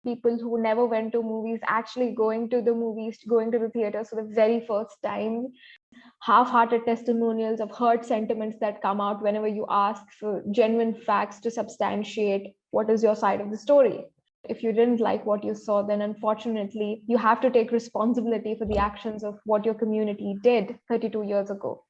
people who never went to movies actually going to the movies, going to the theaters for the very first time. Half-hearted testimonials of hurt sentiments that come out whenever you ask for genuine facts to substantiate what is your side of the story. If you didn't like what you saw, then unfortunately, you have to take responsibility for the actions of what your community did 32 years ago.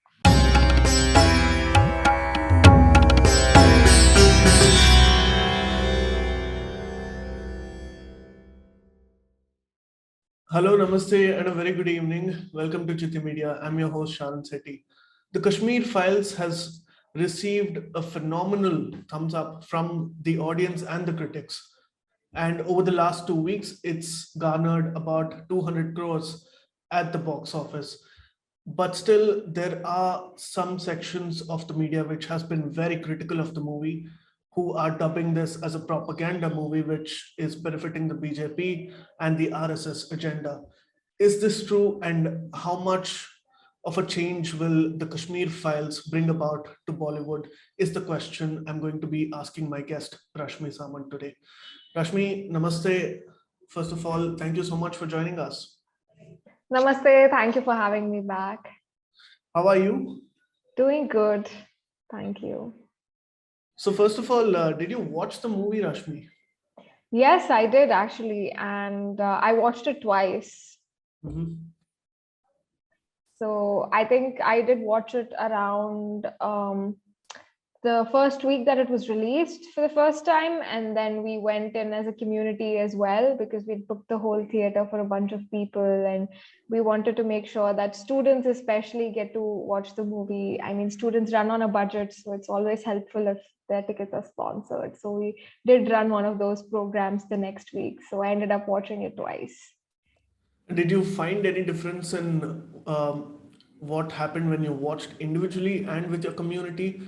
Hello, namaste, and a very good evening. Welcome to Citti Media. I'm your host, Citti. The Kashmir Files has received a phenomenal thumbs up from the audience and the critics. And over the last 2 weeks, it's garnered about 200 crores at the box office. But still, there are some sections of the media which has been very critical of the movie, who are dubbing this as a propaganda movie which is benefiting the BJP and the RSS agenda. Is this true, and how much of a change will the Kashmir Files bring about to Bollywood? Is the question I'm going to be asking my guest, Rashmi Samant, today. Rashmi, namaste. First of all, thank you so much for joining us. Namaste. Thank you for having me back. How are you? Doing good. Thank you. So, first of all, did you watch the movie, Rashmi? Yes, I did actually. And I watched it twice. Mm-hmm. So I think I did watch it around the first week that it was released for the first time. And then we went in as a community as well, because we'd booked the whole theater for a bunch of people. And we wanted to make sure that students especially get to watch the movie. I mean, students run on a budget, so it's always helpful if their tickets are sponsored. So we did run one of those programs the next week. So I ended up watching it twice. Did you find any difference in what happened when you watched individually and with your community?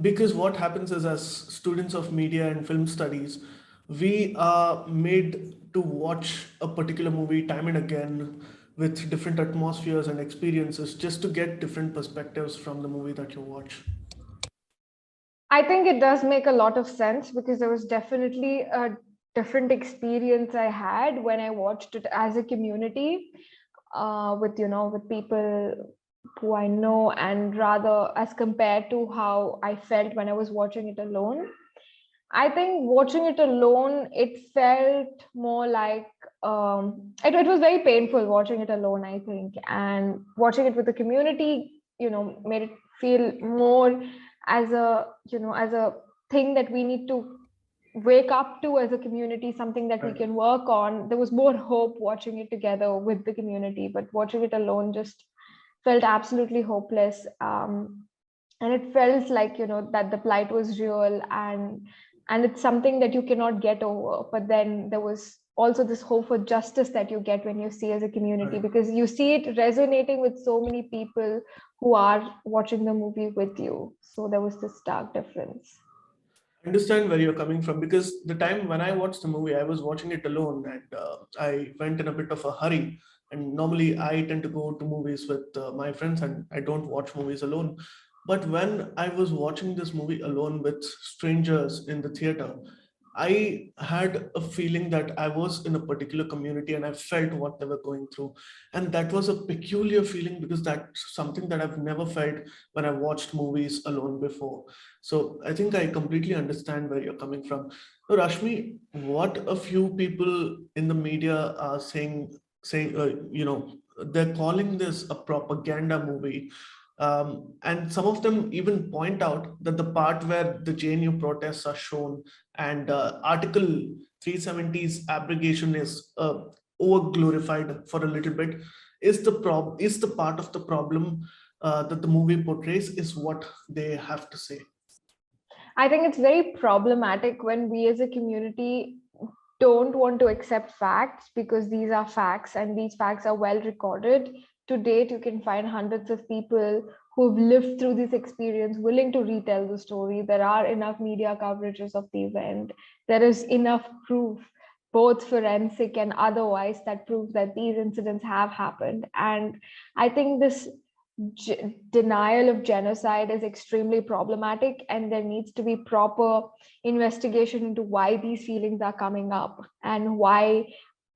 Because what happens is, as students of media and film studies, we are made to watch a particular movie time and again with different atmospheres and experiences just to get different perspectives from the movie that you watch. I think it does make a lot of sense, because there was definitely a different experience I had when I watched it as a community, with people who I know, and rather as compared to how I felt when I was watching it alone. I think watching it alone, it felt more like it was very painful watching it alone, I think. And watching it with the community, made it feel more as a thing that we need to wake up to as a community, something that we Right. can work on. There was more hope watching it together with the community, but watching it alone just felt absolutely hopeless. And it felt like, that the plight was real, and it's something that you cannot get over. But then there was also this hope for justice that you get when you see as a community, Right. because you see it resonating with so many people who are watching the movie with you. So there was this stark difference. I understand where you're coming from, because the time when I watched the movie, I was watching it alone, and I went in a bit of a hurry. And normally, I tend to go to movies with my friends, and I don't watch movies alone. But when I was watching this movie alone with strangers in the theater, I had a feeling that I was in a particular community and I felt what they were going through. And that was a peculiar feeling, because that's something that I've never felt when I watched movies alone before. So I think I completely understand where you're coming from. So Rashmi, what a few people in the media are saying, they're calling this a propaganda movie. And some of them even point out that the part where the JNU protests are shown, and Article 370's abrogation is over glorified for a little bit, is the part of the problem that the movie portrays, is what they have to say. I think it's very problematic when we as a community don't want to accept facts, because these are facts and these facts are well recorded. To date, you can find hundreds of people who've lived through this experience willing to retell the story. There are enough media coverages of the event. There is enough proof, both forensic and otherwise, that proves that these incidents have happened. And I think this denial of genocide is extremely problematic, and there needs to be proper investigation into why these feelings are coming up and why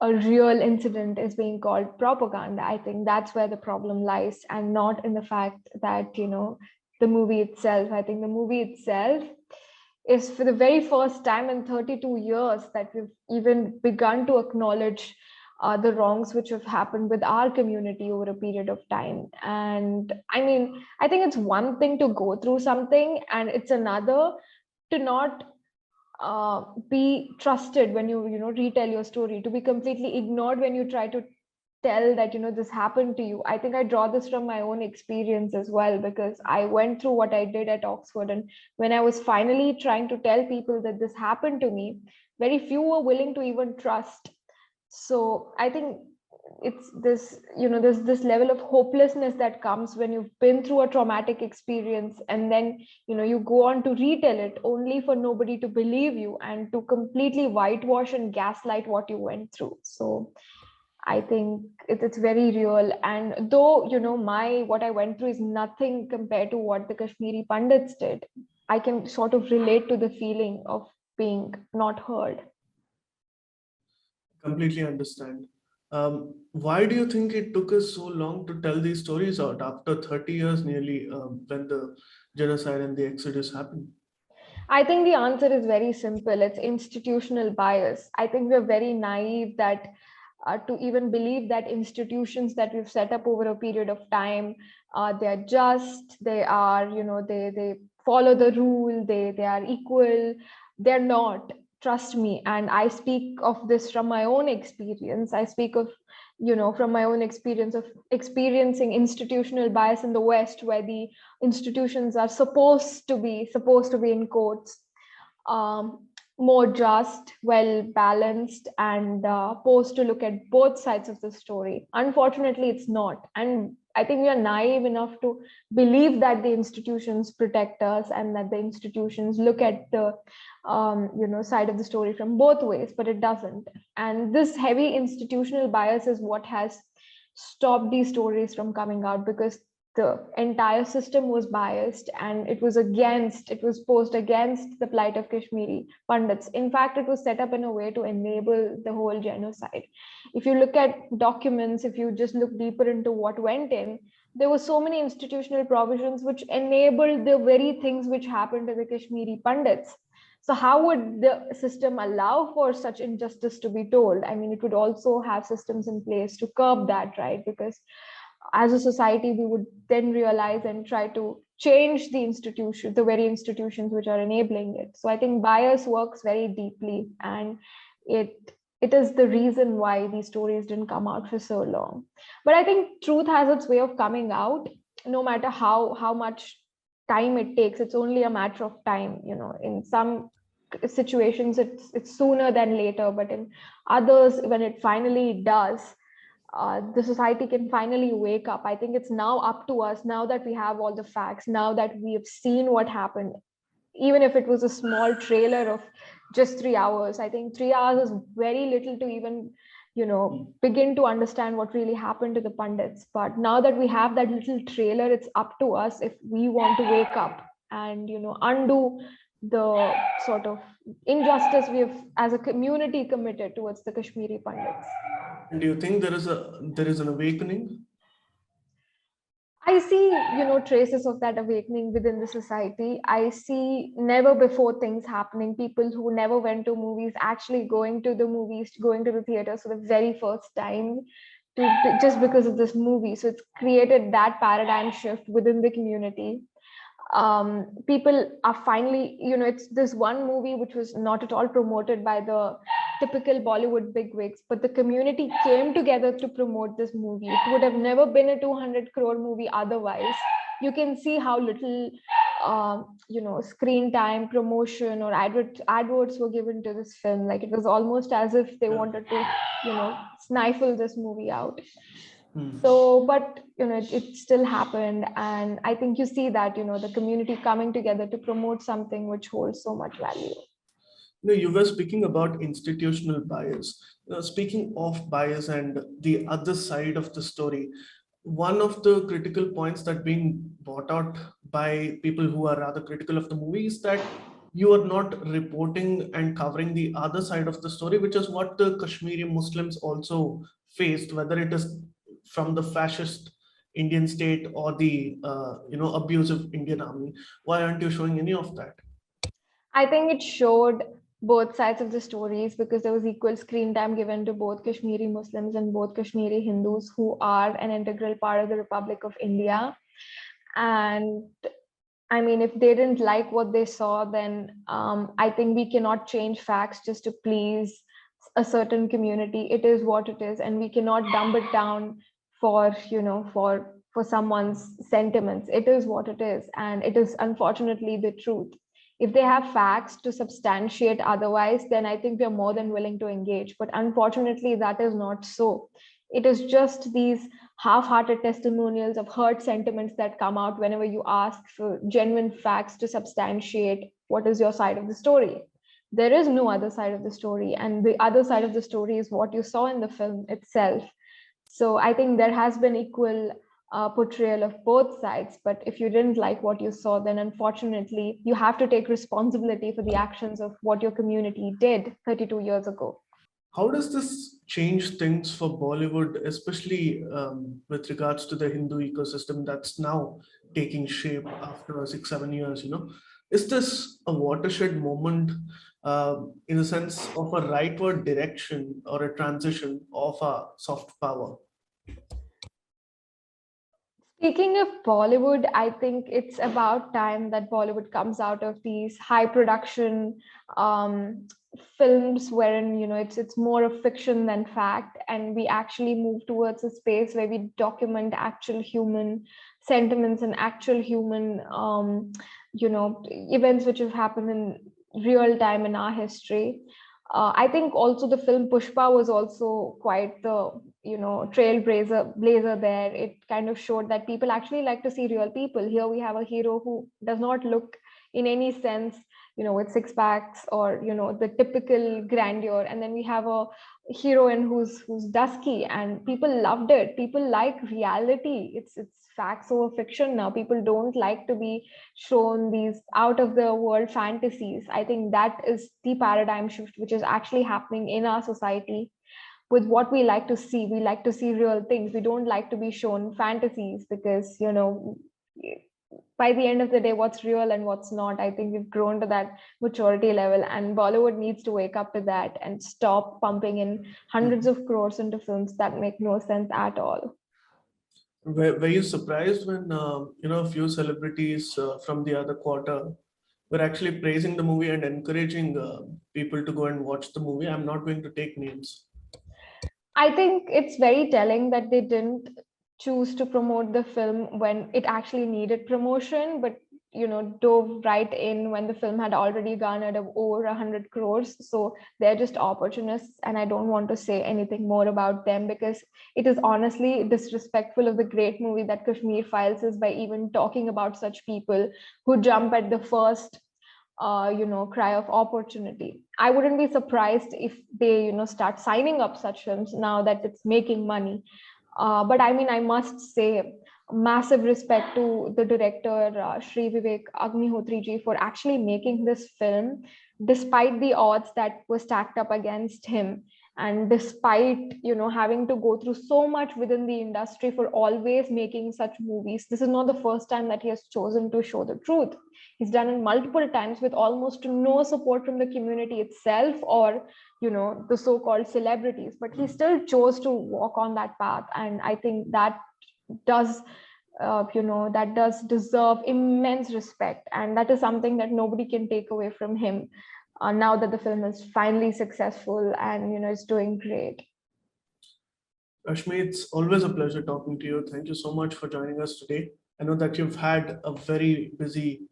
a real incident is being called propaganda. I think that's where the problem lies, and not in the fact that, the movie itself. I think the movie itself is, for the very first time in 32 years, that we've even begun to acknowledge the wrongs which have happened with our community over a period of time. And I mean, I think it's one thing to go through something, and it's another to not be trusted when you retell your story, to be completely ignored when you try to tell that this happened to you. I think I draw this from my own experience as well, because I went through what I did at Oxford, and when I was finally trying to tell people that this happened to me, very few were willing to even trust. So I think it's this, there's this level of hopelessness that comes when you've been through a traumatic experience, and then you go on to retell it only for nobody to believe you and to completely whitewash and gaslight what you went through. So I think it's very real. And though, what I went through is nothing compared to what the Kashmiri Pandits did, I can sort of relate to the feeling of being not heard. Completely understand. Why do you think it took us so long to tell these stories out after 30 years nearly, when the genocide and the exodus happened? I think the answer is very simple. It's institutional bias. I think we're very naive that to even believe that institutions that we've set up over a period of time, they are just, they are, they follow the rule, they are equal. They're not. Trust me. And I speak of this from my own experience. I speak of, from my own experience of experiencing institutional bias in the West, where the institutions are supposed to be in quotes, um, more just, well balanced, and posed to look at both sides of the story. Unfortunately, it's not. And I think we are naive enough to believe that the institutions protect us and that the institutions look at the side of the story from both ways, but it doesn't. And this heavy institutional bias is what has stopped these stories from coming out, because the entire system was biased, and it was posed against the plight of Kashmiri Pandits. In fact, it was set up in a way to enable the whole genocide. If you look at documents, if you just look deeper into what went in, there were so many institutional provisions which enabled the very things which happened to the Kashmiri Pandits. So how would the system allow for such injustice to be told? I mean, it would also have systems in place to curb that, right? Because as a society, we would then realize and try to change the very institutions which are enabling it. So I think bias works very deeply, and it is the reason why these stories didn't come out for so long. But I think truth has its way of coming out, no matter how much time it takes. It's only a matter of time. In some situations, it's sooner than later, but in others, when it finally does, the society can finally wake up. I think it's now up to us, now that we have all the facts, now that we have seen what happened, even if it was a small trailer of just 3 hours. I think 3 hours is very little to even, begin to understand what really happened to the Pandits. But now that we have that little trailer, it's up to us if we want to wake up and, undo the sort of injustice we have as a community committed towards the Kashmiri Pandits. And do you think there is an awakening? I see, traces of that awakening within the society. I see never before things happening. People who never went to movies actually going to the movies, going to the theaters for the very first time, just because of this movie. So it's created that paradigm shift within the community. People are finally, it's this one movie which was not at all promoted by the typical Bollywood bigwigs, but the community came together to promote this movie. It would have never been a 200 crore movie otherwise. You can see how little, screen time, promotion, or adverts were given to this film. Like, it was almost as if they wanted to, stifle this movie out. So, but it still happened, and I think you see that the community coming together to promote something which holds so much value. No, you were speaking about institutional bias. Speaking of bias and the other side of the story, one of the critical points that being brought out by people who are rather critical of the movie is that you are not reporting and covering the other side of the story, which is what the Kashmiri Muslims also faced, whether it is from the fascist Indian state or the abusive Indian army. Why aren't you showing any of that? I think it showed both sides of the stories because there was equal screen time given to both Kashmiri Muslims and both Kashmiri Hindus who are an integral part of the Republic of India. And I mean, if they didn't like what they saw, then I think we cannot change facts just to please a certain community. It is what it is, and we cannot dumb it down for for someone's sentiments. It is what it is, and it is unfortunately the truth. If they have facts to substantiate otherwise, then I think we are more than willing to engage. But unfortunately, that is not so. It is just these half-hearted testimonials of hurt sentiments that come out whenever you ask for genuine facts to substantiate what is your side of the story. There is no other side of the story, and the other side of the story is what you saw in the film itself. So I think there has been equal portrayal of both sides, but if you didn't like what you saw, then unfortunately you have to take responsibility for the actions of what your community did 32 years ago. How does this change things for Bollywood, especially with regards to the Hindu ecosystem that's now taking shape after 6, 7 years? Is this a watershed moment in the sense of a rightward direction or a transition of a soft power? Speaking of Bollywood, I think it's about time that Bollywood comes out of these high production films wherein it's more of fiction than fact, and we actually move towards a space where we document actual human sentiments and actual human events which have happened in real time in our history. I think also the film Pushpa was also quite the trailblazer blazer there. It kind of showed that people actually like to see real people. Here we have a hero who does not look in any sense with six packs or the typical grandeur, and then we have a heroine who's dusky, and people loved it. People like reality. It's facts over fiction now. People don't like to be shown these out of the world fantasies. I think that is the paradigm shift which is actually happening in our society with what we like to see. We like to see real things. We don't like to be shown fantasies because by the end of the day, what's real and what's not, I think we've grown to that maturity level, and Bollywood needs to wake up to that and stop pumping in hundreds of crores into films that make no sense at all. Were you surprised when a few celebrities from the other quarter were actually praising the movie and encouraging people to go and watch the movie? I'm not going to take names. I think it's very telling that they didn't choose to promote the film when it actually needed promotion, but dove right in when the film had already garnered over 100 crores. So they're just opportunists, and I don't want to say anything more about them because it is honestly disrespectful of the great movie that Kashmir Files is by even talking about such people who jump at the first cry of opportunity. I wouldn't be surprised if they start signing up such films now that it's making money. But I mean, I must say massive respect to the director Shri Vivek Agnihotri ji for actually making this film despite the odds that were stacked up against him, and despite having to go through so much within the industry for always making such movies. This is not the first time that he has chosen to show the truth. He's done it multiple times with almost no support from the community itself or the so-called celebrities, but he still chose to walk on that path, and I think that does that does deserve immense respect, and that is something that nobody can take away from him now that the film is finally successful and it's doing great. Rashmi, it's always a pleasure talking to you. Thank you so much for joining us today. I know that you've had a very busy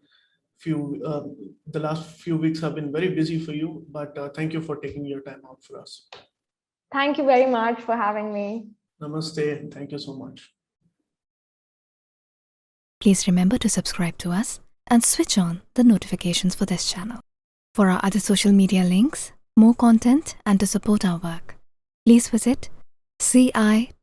the last few weeks have been very busy for you, but thank you for taking your time out for us. Thank you very much for having me. Namaste, and thank you so much. Please remember to subscribe to us and switch on the notifications for this channel. For our other social media links, more content, and to support our work, please visit citti.net.